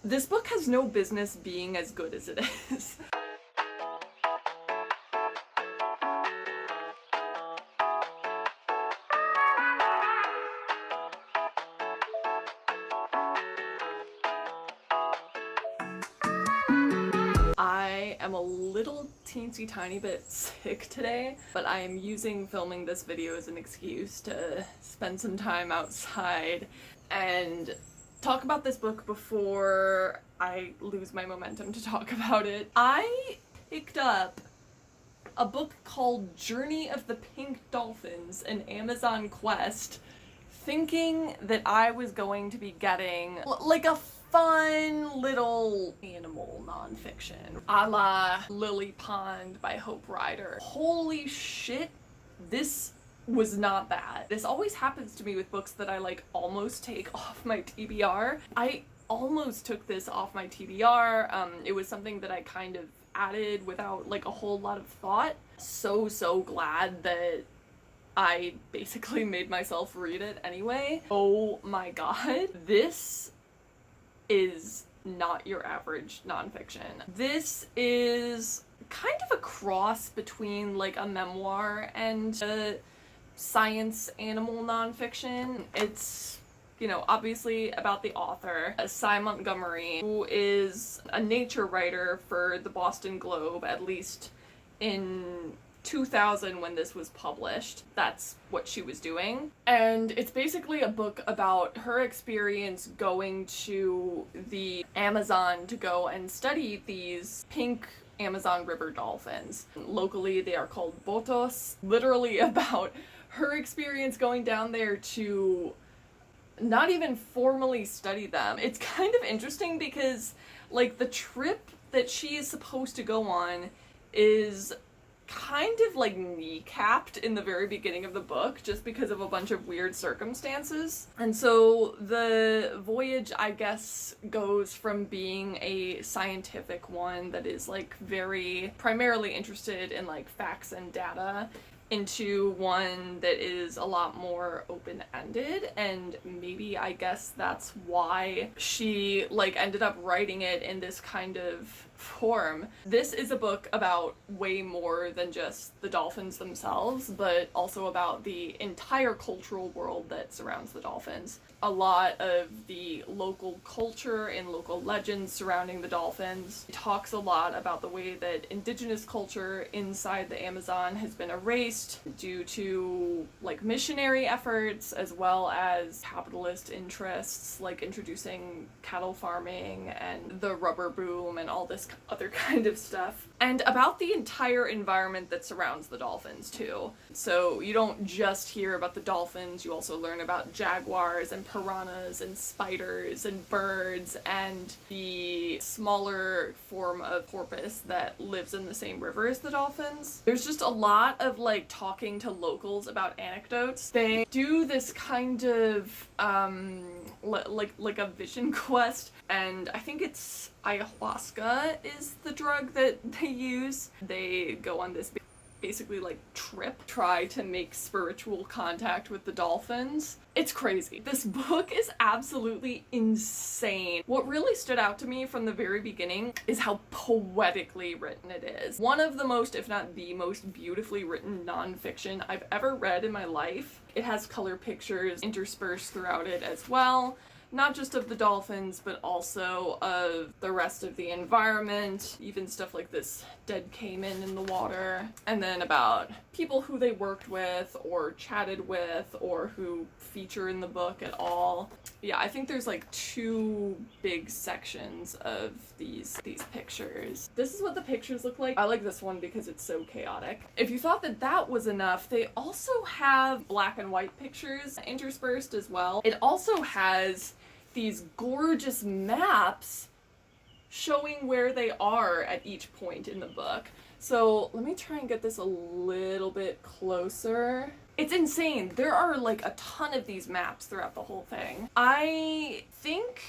This book has no business being as good as it is. I am a little teensy tiny bit sick today, but I am using filming this video as an excuse to spend some time outside and talk about this book before I lose my momentum to talk about it. I picked up a book called Journey of the Pink Dolphins, an Amazon quest, thinking that I was going to be getting like a fun little animal nonfiction, a la Lily Pond by Hope Ryder. Holy shit, this was not that. This always happens to me with books that I like almost take off my TBR. I almost took this off my TBR. It was something that I kind of added without like a whole lot of thought. So glad that I basically made myself read it anyway. Oh my god. This is not your average nonfiction. This is kind of a cross between like a memoir and a science animal nonfiction. It's, you know, obviously about the author, Montgomery, who is a nature writer for the Boston Globe, at least in 2000 when this was published. That's what she was doing. And it's basically a book about her experience going to the Amazon to go and study these pink Amazon River dolphins. Locally, they are called botos. Literally about her experience going down there to not even formally study them. It's kind of interesting because, like, the trip that she is supposed to go on is kind of like kneecapped in the very beginning of the book just because of a bunch of weird circumstances. And so the voyage, I guess, goes from being a scientific one that is like very primarily interested in like facts and data into one that is a lot more open-ended, and maybe I guess that's why she like ended up writing it in this kind of form. This is a book about way more than just the dolphins themselves, but also about the entire cultural world that surrounds the dolphins. A lot of the local culture and local legends surrounding the dolphins. It talks a lot about the way that indigenous culture inside the Amazon has been erased due to like missionary efforts as well as capitalist interests like introducing cattle farming and the rubber boom and all this other kind of stuff. And about the entire environment that surrounds the dolphins too. So you don't just hear about the dolphins, you also learn about jaguars and piranhas and spiders and birds and the smaller form of porpoise that lives in the same river as the dolphins. There's just a lot of like talking to locals about anecdotes. They do this kind of like a vision quest, and I think it's ayahuasca is the drug that they use. They go on this basically like trip, try to make spiritual contact with the dolphins. It's crazy. This book is absolutely insane. What really stood out to me from the very beginning is how poetically written it is. One of the most, if not the most beautifully written nonfiction I've ever read in my life. It has color pictures interspersed throughout it as well. Not just of the dolphins, but also of the rest of the environment, even stuff like this dead caiman in the water, and then about people who they worked with or chatted with or who feature in the book at all. Yeah, I think there's like two big sections of these pictures. This is what the pictures look like. I like this one because it's so chaotic. If you thought that that was enough, they also have black and white pictures interspersed as well. It also has these gorgeous maps showing where they are at each point in the book. So let me try and get this a little bit closer. It's insane. There are like a ton of these maps throughout the whole thing. I think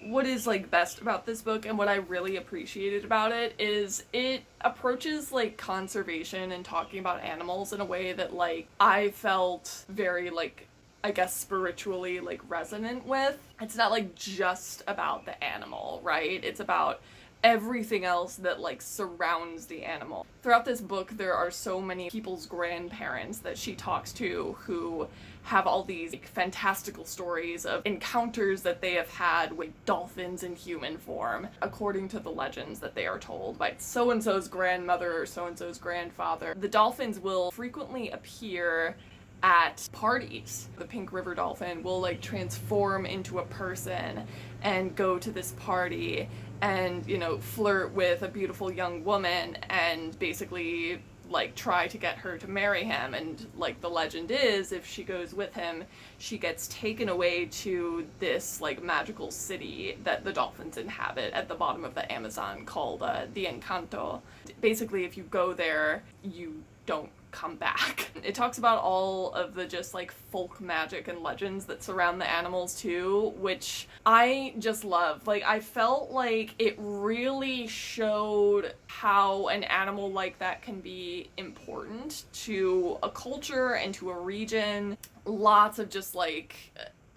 what is like best about this book and what I really appreciated about it is it approaches like conservation and talking about animals in a way that like I felt very like I guess, spiritually, like, resonant with. It's not, like, just about the animal, right? It's about everything else that, like, surrounds the animal. Throughout this book, there are so many people's grandparents that she talks to who have all these, like, fantastical stories of encounters that they have had with dolphins in human form, according to the legends that they are told by so-and-so's grandmother or so-and-so's grandfather. The dolphins will frequently appear at parties. The pink river dolphin will, like, transform into a person and go to this party and, you know, flirt with a beautiful young woman and basically, like, try to get her to marry him. And, like, the legend is, if she goes with him, she gets taken away to this, like, magical city that the dolphins inhabit at the bottom of the Amazon called the Encanto. Basically, if you go there, you don't come back. It talks about all of the just, like, folk magic and legends that surround the animals too, which I just love. Like, I felt like it really showed how an animal like that can be important to a culture and to a region. Lots of just, like,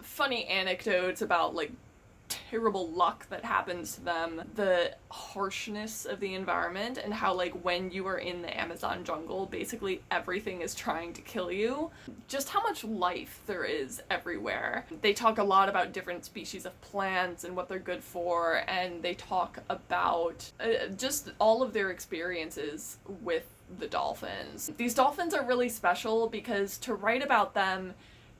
funny anecdotes about, like, terrible luck that happens to them, the harshness of the environment, and how, like, when you are in the Amazon jungle, basically everything is trying to kill you. Just how much life there is everywhere. They talk a lot about different species of plants and what they're good for, and they talk about just all of their experiences with the dolphins. These dolphins are really special because to write about them,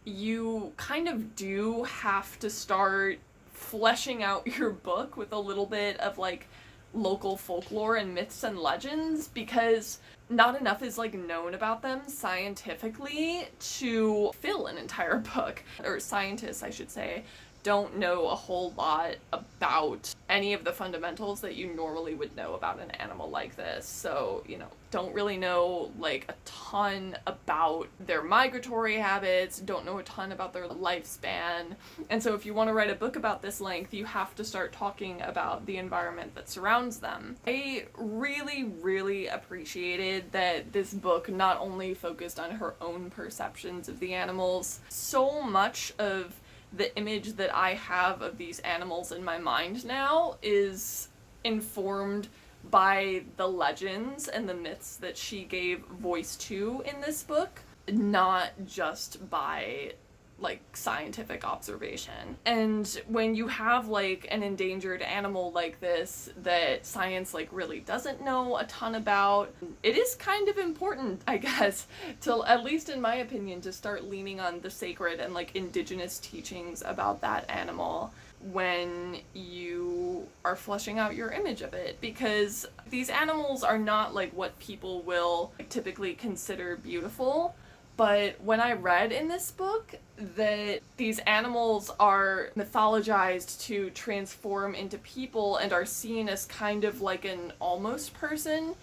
you kind of do have to start fleshing out your book with a little bit of, like, local folklore and myths and legends, because not enough is, like, known about them scientifically to fill an entire book. Or scientists, I should say, don't know a whole lot about any of the fundamentals that you normally would know about an animal like this. So, you know, don't really know, like, a ton about their migratory habits, don't know a ton about their lifespan. And so if you want to write a book about this length, you have to start talking about the environment that surrounds them. I really, really appreciated that this book not only focused on her own perceptions of the animals, so much of the image that I have of these animals in my mind now is informed by the legends and the myths that she gave voice to in this book, not just by, like, scientific observation. And when you have, like, an endangered animal like this that science, like, really doesn't know a ton about, it is kind of important, I guess, to, at least in my opinion, to start leaning on the sacred and, like, indigenous teachings about that animal when you are fleshing out your image of it, because these animals are not, like, what people will, like, typically consider beautiful. But when I read in this book that these animals are mythologized to transform into people and are seen as kind of like an almost person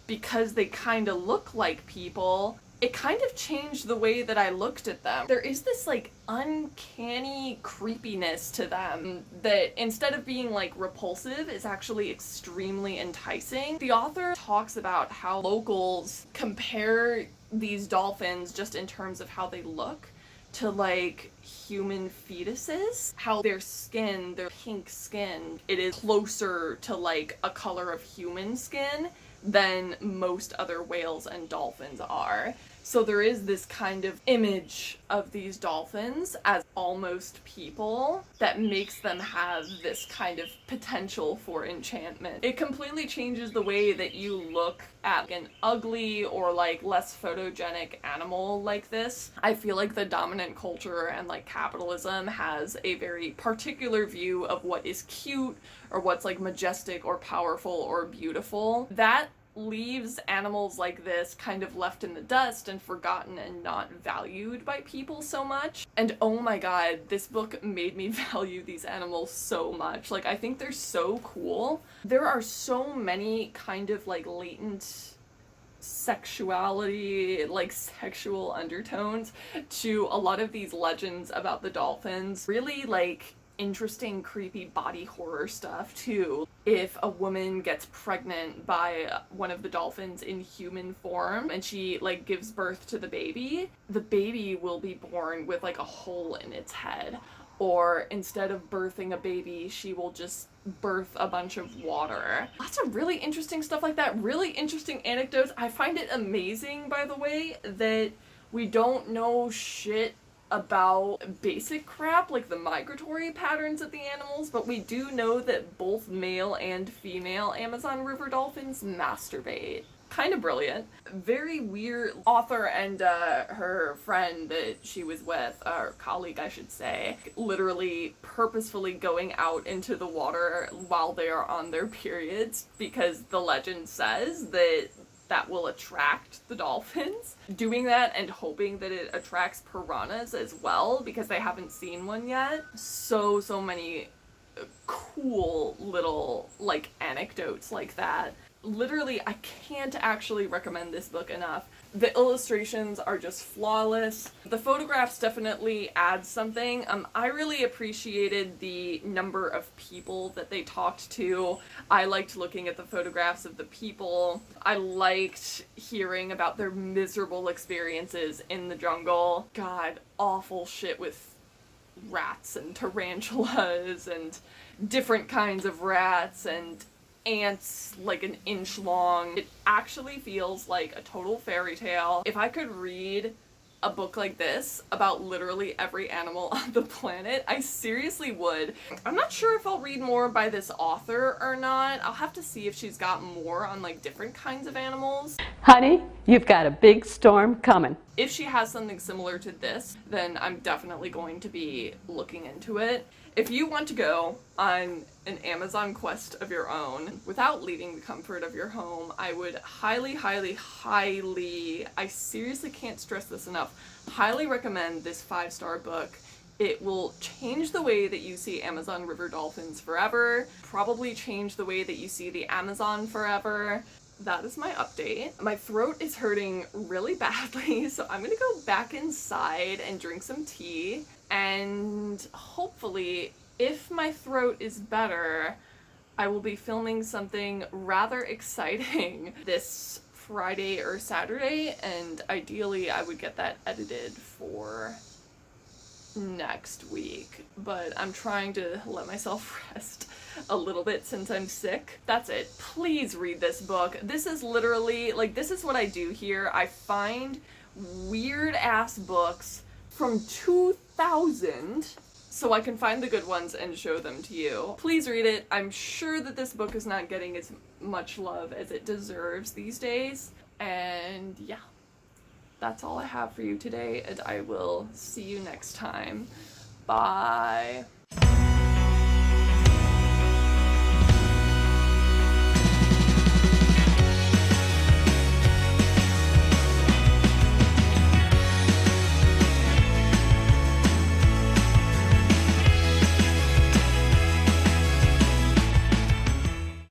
because they kind of look like people, it kind of changed the way that I looked at them. There is this, like, uncanny creepiness to them that, instead of being, like, repulsive, is actually extremely enticing. The author talks about how locals compare these dolphins, just in terms of how they look, to, like, human fetuses. How their skin, their pink skin, it is closer to, like, a color of human skin than most other whales and dolphins are. So there is this kind of image of these dolphins as almost people that makes them have this kind of potential for enchantment. It completely changes the way that you look at an ugly or, like, less photogenic animal like this. I feel like the dominant culture and, like, capitalism has a very particular view of what is cute or what's, like, majestic or powerful or beautiful. That leaves animals like this kind of left in the dust and forgotten and not valued by people so much. And oh my god, this book made me value these animals so much. Like, I think they're so cool. There are so many kind of, like, latent sexuality, like, sexual undertones to a lot of these legends about the dolphins. Really, like, interesting, creepy body horror stuff too. If a woman gets pregnant by one of the dolphins in human form and she like gives birth to the baby will be born with like a hole in its head. Or instead of birthing a baby, she will just birth a bunch of water. Lots of really interesting stuff like that. Really interesting anecdotes. I find it amazing, by the way, that we don't know shit about basic crap like the migratory patterns of the animals, but we do know that both male and female Amazon River dolphins masturbate. Kind of brilliant. Very weird. Author and her friend that she was with, or colleague I should say, literally purposefully going out into the water while they are on their periods because the legend says that will attract the dolphins. Doing that and hoping that it attracts piranhas as well because they haven't seen one yet. So many cool little like anecdotes like that. Literally, I can't actually recommend this book enough. The illustrations are just flawless. The photographs definitely add something. I really appreciated the number of people that they talked to. I liked looking at the photographs of the people. I liked hearing about their miserable experiences in the jungle. God, awful shit with rats and tarantulas and different kinds of rats and ants like an inch long. It actually feels like a total fairy tale. If I could read a book like this about literally every animal on the planet, I seriously would. I'm not sure if I'll read more by this author or not. I'll have to see if she's got more on like different kinds of animals. Honey, you've got a big storm coming. If she has something similar to this, then I'm definitely going to be looking into it. If you want to go on an Amazon quest of your own without leaving the comfort of your home, I would highly, I seriously can't stress this enough, highly recommend this 5-star book. It will change the way that you see Amazon River dolphins forever, probably change the way that you see the Amazon forever. That is my update. My throat is hurting really badly, so I'm gonna go back inside and drink some tea, and hopefully, if my throat is better, I will be filming something rather exciting this Friday or Saturday, and ideally I would get that edited for next week, but I'm trying to let myself rest a little bit since I'm sick. That's it. Please read this book. This is literally, like, this is what I do here. I find weird ass books from 2000 so I can find the good ones and show them to you. Please read it. I'm sure that this book is not getting as much love as it deserves these days. And yeah. That's all I have for you today, and I will see you next time. Bye.